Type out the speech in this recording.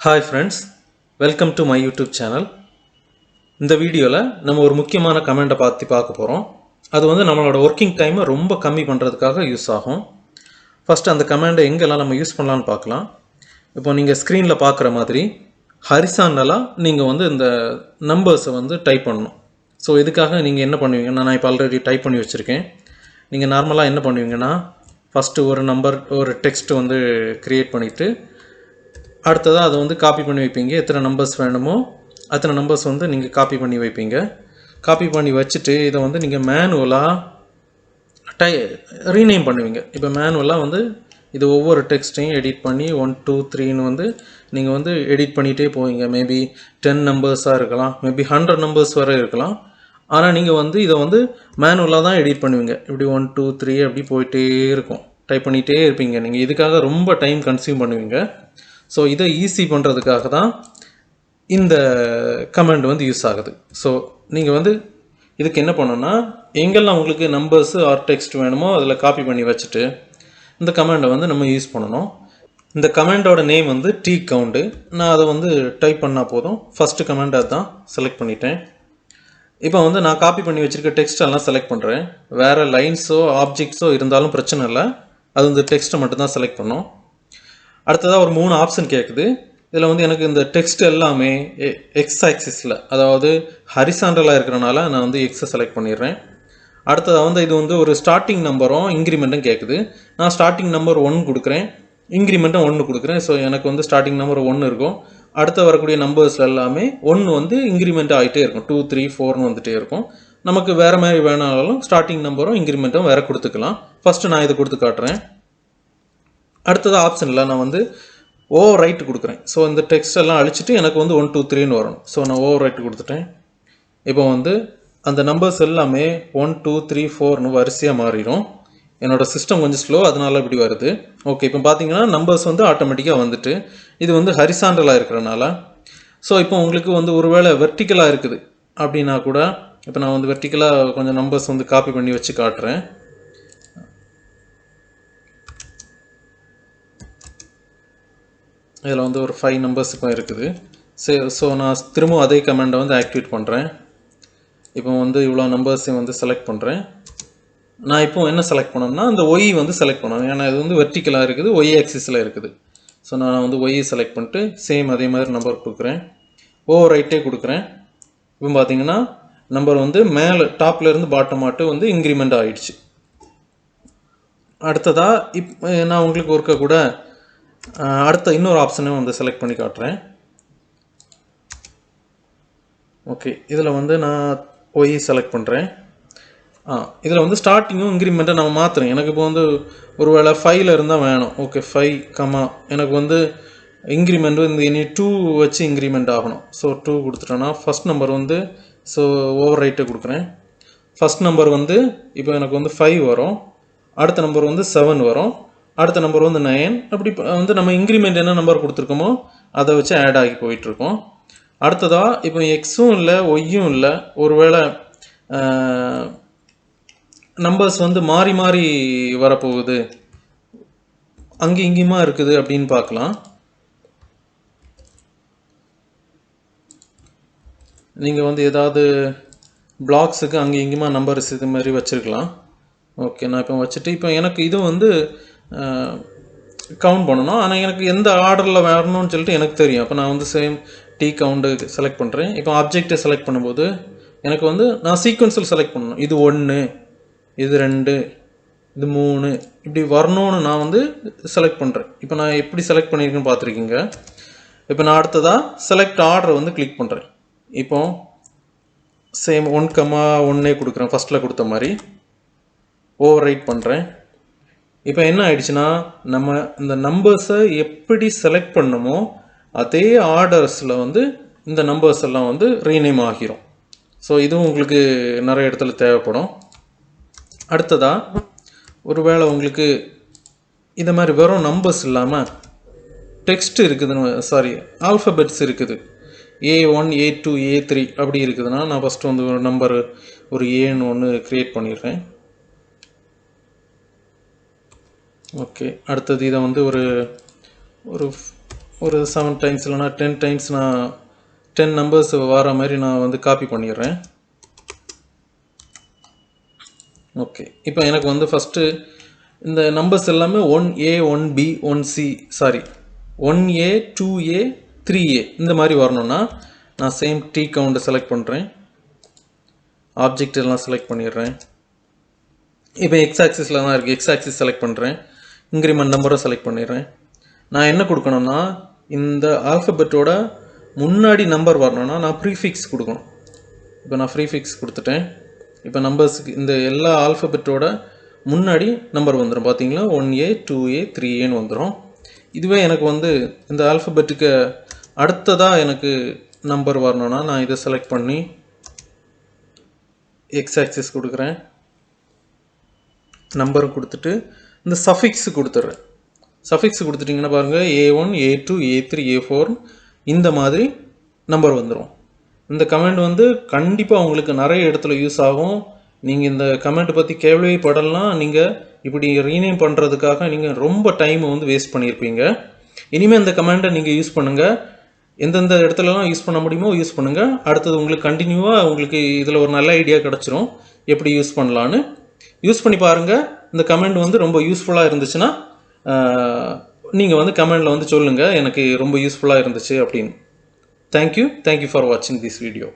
Hi friends, welcome to my YouTube channel. இந்த வீடியோவில் நம்ம ஒரு முக்கியமான கமெண்ட்டை பார்க்க போகிறோம். அது வந்து நம்மளோட ஒர்க்கிங் டைமை ரொம்ப கம்மி பண்ணுறதுக்காக யூஸ் ஆகும். ஃபஸ்ட்டு அந்த கமெண்டை எங்கெல்லாம் நம்ம யூஸ் பண்ணலான்னு பார்க்கலாம். இப்போ நீங்கள் ஸ்க்ரீனில் பார்க்குற மாதிரி ஹரிசாண்டலாக நீங்கள் வந்து இந்த நம்பர்ஸை வந்து டைப் பண்ணணும். ஸோ இதுக்காக நீங்கள் என்ன பண்ணுவீங்கன்னா, நான் இப்போ ஆல்ரெடி டைப் பண்ணி வச்சுருக்கேன். நீங்கள் நார்மலாக என்ன பண்ணுவீங்கன்னா, ஃபஸ்ட்டு ஒரு டெக்ஸ்ட் வந்து க்ரியேட் பண்ணிவிட்டு அடுத்ததாக அதை வந்து காப்பி பண்ணி வைப்பீங்க. எத்தனை நம்பர்ஸ் வேணுமோ அத்தனை நம்பர்ஸ் வந்து நீங்கள் காப்பி பண்ணி வைப்பீங்க. காப்பி பண்ணி வச்சுட்டு இதை வந்து நீங்கள் மேனுவலாக ரீநேம் பண்ணுவீங்க. இப்போ மேனுவலாக வந்து இது ஒவ்வொரு டெக்ஸ்ட்டையும் எடிட் பண்ணி 1 2 3ன்னு வந்து நீங்கள் வந்து எடிட் பண்ணிகிட்டே போவீங்க. மேபி 10 நம்பர்ஸாக இருக்கலாம், மேபி 100 நம்பர்ஸ் வரை இருக்கலாம். ஆனால் நீங்கள் வந்து இதை வந்து மேனுவலாக தான் எடிட் பண்ணுவீங்க. இப்படி 1 2 3 அப்படி போயிட்டே இருக்கும், டைப் பண்ணிகிட்டே இருப்பீங்க. நீங்கள் இதுக்காக ரொம்ப டைம் கன்சியூம் பண்ணுவீங்க. ஸோ இதை ஈஸி பண்ணுறதுக்காக தான் இந்த கமெண்ட் வந்து யூஸ் ஆகுது. ஸோ நீங்கள் வந்து இதுக்கு என்ன பண்ணணும்னா, எங்கெல்லாம் உங்களுக்கு நம்பர்ஸு ஆர் டெக்ஸ்ட் வேணுமோ அதில் காப்பி பண்ணி வச்சுட்டு இந்த கமெண்டை வந்து நம்ம யூஸ் பண்ணணும். இந்த கமெண்டோட நேம் வந்து TCOUNT. நான் அதை வந்து டைப் பண்ணால் போதும். ஃபஸ்ட்டு கமெண்ட் அதுதான் செலக்ட் பண்ணிட்டேன். இப்போ வந்து நான் காப்பி பண்ணி வச்சுருக்க டெக்ஸ்டெல்லாம் செலக்ட் பண்ணுறேன். வேறு லைன்ஸோ ஆப்ஜெக்ட்ஸோ இருந்தாலும் பிரச்சனை இல்லை, அது இந்த டெக்ஸ்ட்டை மட்டும்தான் செலக்ட் பண்ணோம். அடுத்ததாக ஒரு 3 ஆப்ஷன் கேட்குது. இதில் வந்து எனக்கு இந்த டெக்ஸ்ட் எல்லாமே எக்ஸ் ஆக்சிஸில், அதாவது ஹரிசாண்டலாக இருக்கிறனால நான் வந்து எக்ஸை செலக்ட் பண்ணிடுறேன். அடுத்ததாக வந்து இது வந்து ஒரு ஸ்டார்டிங் நம்பரும் இன்க்ரிமெண்ட்டும் கேட்குது. நான் ஸ்டார்டிங் நம்பர் 1 கொடுக்குறேன், இன்க்ரிமெண்ட்டும் 1 கொடுக்குறேன். ஸோ எனக்கு வந்து ஸ்டார்டிங் நம்பர் 1 இருக்கும். அடுத்து வரக்கூடிய நம்பர்ஸ் எல்லாமே 1 வந்து இன்க்ரிமெண்ட் ஆகிட்டே இருக்கும். 2 3 4ன்னு வந்துகிட்டே இருக்கும். நமக்கு வேறு மாதிரி வேணாலும் ஸ்டார்டிங் நம்பரும் இன்க்ரிமெண்ட்டும் வேறு கொடுத்துக்கலாம். ஃபஸ்ட்டு நான் இதை கொடுத்து காட்டுறேன். அடுத்தது ஆப்ஷனில் நான் வந்து ஓவர் ரைட் கொடுக்குறேன். ஸோ இந்த டெக்ஸ்ட் எல்லாம் அழிச்சிட்டு எனக்கு வந்து 1 2 3ன்னு வரணும். ஸோ நான் ஓவர் ரைட் கொடுத்துட்டேன். இப்போ வந்து அந்த நம்பர்ஸ் எல்லாமே 1 2 3 4ன்னு வரிசையாக மாறிடும். என்னோடய சிஸ்டம் கொஞ்சம் ஸ்லோ, அதனால இப்படி வருது. ஓகே, இப்போ பார்த்தீங்கன்னா நம்பர்ஸ் வந்து ஆட்டோமேட்டிக்காக வந்துட்டு இது வந்து ஹரிசாண்டலாக இருக்கிறனால. ஸோ இப்போ உங்களுக்கு வந்து ஒரு வேளை வெர்டிக்கலாக இருக்குது அப்படின்னா கூட, இப்போ நான் வந்து வெர்டிக்கலாக கொஞ்சம் நம்பர்ஸ் வந்து காப்பி பண்ணி வச்சு காட்டுறேன். இதில் வந்து ஒரு 5 நம்பர்ஸுக்கும் இருக்குது. ஸோ நான் திரும்ப அதே கமெண்டை வந்து ஆக்டிவேட் பண்ணுறேன். இப்போ வந்து இவ்வளோ நம்பர்ஸையும் வந்து செலக்ட் பண்ணுறேன். நான் இப்போ என்ன செலக்ட் பண்ணணும்னா, அந்த ஒய் வந்து செலக்ட் பண்ணணும். ஏன்னா இது வந்து வெர்டிக்கலாக இருக்குது, ஒய் ஆக்சிஸில் இருக்குது. ஸோ நான் வந்து ஒய் செலக்ட் பண்ணிட்டு சேம் அதே மாதிரி நம்பர் கொடுக்குறேன். ஓவர் ரைட்டே கொடுக்குறேன். இப்போ பார்த்தீங்கன்னா நம்பர் வந்து மேலே டாப்லேருந்து பாட்டம் மாட்டு வந்து இன்க்ரிமெண்ட் ஆகிடுச்சு. அடுத்ததாக நான் உங்களுக்கு ஒருக்க கூட அடுத்த இன்னொரு ஆப்ஷனையும் வந்து செலக்ட் பண்ணி காட்டுறேன். ஓகே, இதில் வந்து நான் ஒய் செலக்ட் பண்ணுறேன். இதில் வந்து ஸ்டார்டிங்கும் இன்க்ரிமெண்ட்டை நம்ம மாற்றுறேன். எனக்கு இப்போ வந்து ஒரு வேளை 5ல் இருந்தால் வேணும். ஓகே, 5, எனக்கு வந்து இன்க்ரிமெண்ட் வந்து இனி 2 வச்சு இன்க்ரிமெண்ட் ஆகணும். ஸோ 2 கொடுத்துட்டேன்னா ஃபஸ்ட் நம்பர் வந்து ஸோ ஓவர் ரைட்டை கொடுக்குறேன். ஃபஸ்ட் நம்பர் வந்து இப்போ எனக்கு வந்து 5 வரும், அடுத்த நம்பர் வந்து 7 வரும், அடுத்த நம்பர் வந்து 9. அப்படி வந்து நம்ம இன்க்ரிமெண்ட் என்ன நம்பர் கொடுத்துருக்கோமோ அதை வச்சு ஆட் ஆகி போயிட்டுருக்கோம். அடுத்ததாக இப்போ எக்ஸும் இல்லை ஒய்யும் இல்லை, ஒருவேளை நம்பர்ஸ் வந்து மாறி மாறி வரப்போகுது, அங்கே இங்கேயுமா இருக்குது அப்படின்னு பார்க்கலாம். நீங்கள் வந்து ஏதாவது பிளாக்ஸுக்கு அங்கே இங்கேயுமா நம்பர்ஸ் இது மாதிரி வச்சுருக்கலாம். ஓகே, நான் இப்போ வச்சுட்டு இப்போ எனக்கு இது வந்து கவுண்ட் பண்ணணும். ஆனால் எனக்கு எந்த ஆர்டரில் வரணும்னு சொல்லிட்டு எனக்கு தெரியும். அப்போ நான் வந்து சேம் TCOUNT செலக்ட் பண்ணுறேன். இப்போ ஆப்ஜெக்டை செலக்ட் பண்ணும்போது எனக்கு வந்து நான் சீக்வன்ஸில் செலக்ட் பண்ணணும். இது 1, இது 2, இது 3 இப்படி வரணும்னு நான் வந்து செலக்ட் பண்ணுறேன். இப்போ நான் எப்படி செலக்ட் பண்ணியிருக்கேன்னு பார்த்துருக்கீங்க. இப்போ நான் அடுத்ததாக செலக்ட் ஆர்டரை வந்து கிளிக் பண்ணுறேன். இப்போ சேம் 1,1 கொடுக்குறேன், ஃபஸ்ட்டில் கொடுத்த மாதிரி. ஓவர் ரைட் பண்ணுறேன். இப்போ என்ன ஆயிடுச்சுன்னா, நம்ம இந்த நம்பர்ஸை எப்படி செலக்ட் பண்ணமோ அதே ஆர்டர்ஸில் வந்து இந்த நம்பர்ஸ் எல்லாம் வந்து ரீநேம் ஆகிரும். ஸோ இதுவும் உங்களுக்கு நிறைய இடத்துல தேவைப்படும். அடுத்ததாக ஒருவேளை உங்களுக்கு இந்த மாதிரி வெறும் நம்பர்ஸ் இல்லாமல் டெக்ஸ்ட் இருக்குதுன்னு ஆல்ஃபபெட்ஸ் இருக்குது, A1 A2 A3 அப்படி இருக்குதுன்னா நான் ஃபஸ்ட்டு வந்து ஒரு நம்பர் ஒரு ஏன்னு ஒன்று க்ரியேட் பண்ணிடுறேன். ஓகே, அடுத்தது இதை வந்து ஒரு ஒரு 7 டைம்ஸ் இல்லைனா 10 டைம்ஸ் நான் 10 நம்பர்ஸ் வர மாதிரி நான் வந்து காப்பி பண்ணிடுறேன். ஓகே, இப்போ எனக்கு வந்து ஃபஸ்ட்டு இந்த நம்பர்ஸ் எல்லாமே 1A 1B 1C sorry 1A 2A 3A இந்த மாதிரி வரணும்னா நான் சேம் TCOUNT செலக்ட் பண்ணுறேன். ஆப்ஜெக்ட் எல்லாம் செலக்ட் பண்ணிடுறேன். இப்போ எக்ஸ் ஆக்சிஸில் தான் இருக்குது, எக்ஸ் ஆக்சிஸ் செலக்ட் பண்ணுறேன். இன்க்ரிமெண்ட் நம்பரை செலக்ட் பண்ணிடுறேன். நான் என்ன கொடுக்கணும்னா இந்த ஆல்ஃபபெட்டோட முன்னாடி நம்பர் வரணும்னா நான் ப்ரீஃபிக்ஸ் கொடுக்கணும். இப்போ நான் ப்ரீஃபிக்ஸ் கொடுத்துட்டேன். இப்போ நம்பர்ஸுக்கு இந்த எல்லா ஆல்ஃபபெட்டோட முன்னாடி நம்பர் வந்துடும். பார்த்தீங்களா 1A 2A 3Aன்னு வந்துடும். இதுவே எனக்கு வந்து இந்த ஆல்ஃபபெட்டுக்கு அடுத்ததாக எனக்கு நம்பர் வரணும்னா நான் இதை செலக்ட் பண்ணி எக்ஸ் ஆக்சிஸ் கொடுக்குறேன். நம்பர் கொடுத்துட்டு இந்த சஃபிக்ஸ் கொடுத்துட்றேன். சஃபிக்ஸ் கொடுத்துட்டிங்கன்னா பாருங்கள் A1 A2 A3 A4 இந்த மாதிரி நம்பர் வந்துடும். இந்த கமெண்ட் வந்து கண்டிப்பாக உங்களுக்கு நிறைய இடத்துல யூஸ் ஆகும். நீங்கள் இந்த கமெண்ட் பற்றி கேள்வியே படலாம். நீங்கள் இப்படி ரீநேம் பண்ணுறதுக்காக நீங்கள் ரொம்ப டைமை வந்து வேஸ்ட் பண்ணியிருப்பீங்க. இனிமேல் இந்த கமெண்ட்டை நீங்கள் யூஸ் பண்ணுங்கள். எந்தெந்த இடத்துலலாம் யூஸ் பண்ண முடியுமோ யூஸ் பண்ணுங்கள். அடுத்தது உங்களுக்கு கண்டினியூவாக உங்களுக்கு இதில் ஒரு நல்ல ஐடியா கிடச்சிரும் எப்படி யூஸ் பண்ணலான்னு. யூஸ் பண்ணி பாருங்கள். இந்த கமெண்ட் வந்து ரொம்ப யூஸ்ஃபுல்லாக இருந்துச்சுன்னா நீங்கள் வந்து கமெண்டில் வந்து சொல்லுங்கள் எனக்கு ரொம்ப யூஸ்ஃபுல்லாக இருந்துச்சு அப்படின்னு. Thank you for watching this video.